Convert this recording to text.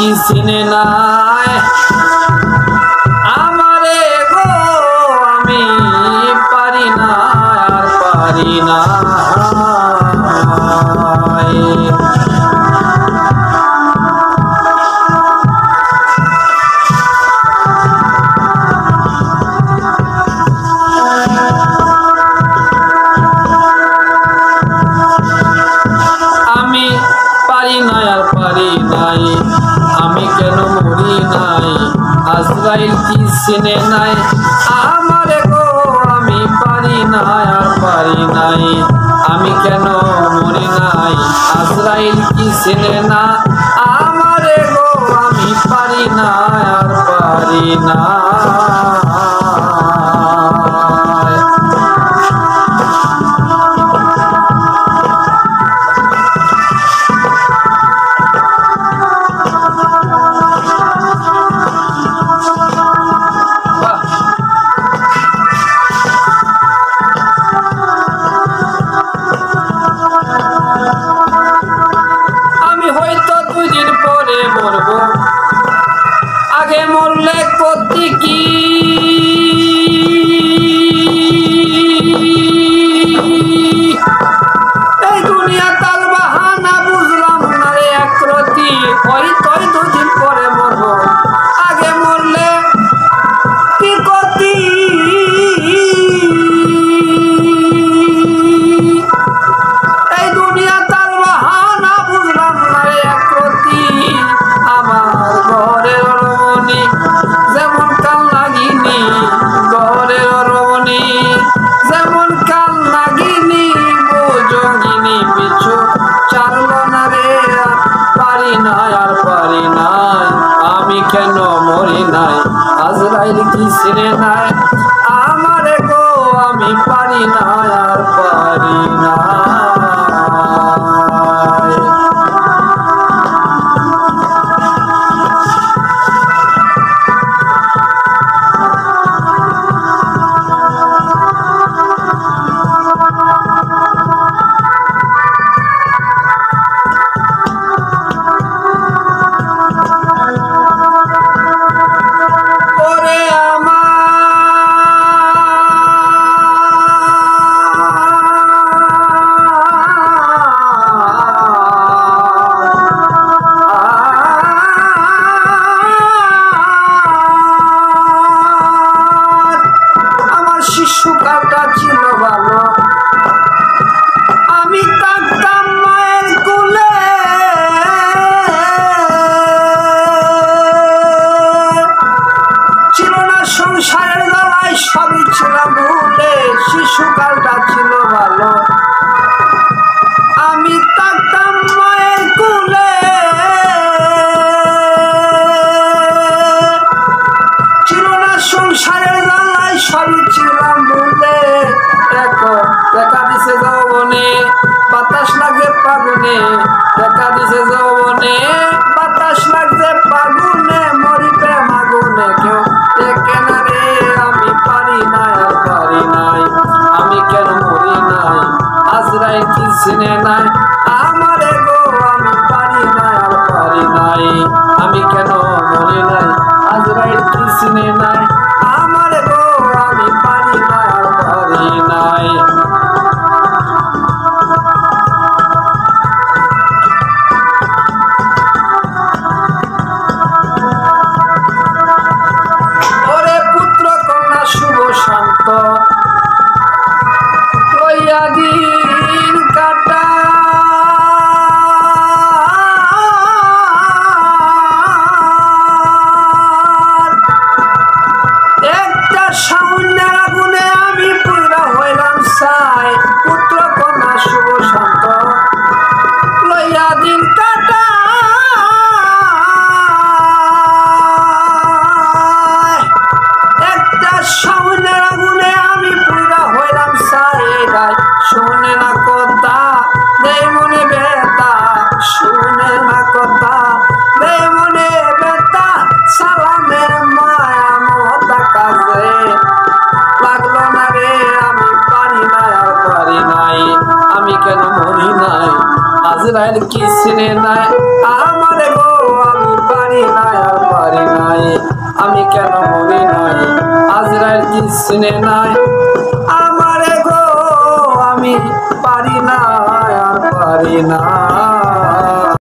কি চিনে নাই আমারে গো আমি পারি না আর পারি না আমি কেন মরি নাই আজরাইল কি চিনে নাই আমারে গো আমি পারি না আর পারি নাই আমি কেন মরি নাই আজরাইল কি চিনে না আমারে গো আমি পারি না আর পারি না আগে মরলে করতে কি এই দুনিয়া তাল বাহানা বুঝলাম না রে একরতি হয়তো দুদিন পরে মরবো আগে মরলে কি করতি এই দুনিয়া তাল বাহানা বুঝলাম না রে একরতি আমার ঘরের রমণী যেমন কাল লাগিনি ঘরের রমণী যেমন কাল লাগিনি বোঝিনি পিছু চারল না রে পারি না আর পারি নাই আমি কেন মরি নাই আজরাইল কি চিনে নাই আমারে গো আমি পারি না আর পারি না শিশুকালটা ছিল ভালো আমি থাকতাম মায়ের কোলে ছিল না সংসারের জ্বালায় সবই ছিলাম ভুলে শিশুকালটা ছিল ভালো আমি থাকতাম মায়ের কোলে ছিল না সংসারের জ্বালায় সবই ছিলাম ভুলে দেখা দিছে যৌবনে বাতাস লাগে ফাগুনে দেখা দিছে যৌবনে বাতাস লাগছে ফাগুনে মরিবে মাগুনে কেউ দেখে না রে আমি পারি না আর পারি নাই আমি কেন মরি নাই আজরাইল কি চিনে নাই আমারে গো আমি পারি না আর পারি নাই আমি কেন মরি নাই আজরাইল কি চিনে নাই আমারে গো আমি পারি না আর পারি নাই ওরে পুত্র কন্যা শুভ শান্ত লইয়া দিন কাটা একটা সামনের আগুনে আমি পুরা হইলাম চাই পুত্র কন্যা শুভ শান্ত লইয়া দিন কাটা একটা সামনের আগুনে আমি পুরা হইলাম চাই শুনে না কথা দেই মনে বেতা শুনে না কথা দেই মনে বেতা সালামের মায়া মমতা কাজে লাগলো না রে আমি পারি না আর পারি নাই আমি কেন মরি নাই আজরাইল কি চিনে নাই আমারে গো আমি পারি পারি নাই আর পারি নাই, আমি কেন মরি নাই, আজরাইল কি চিনে নাই।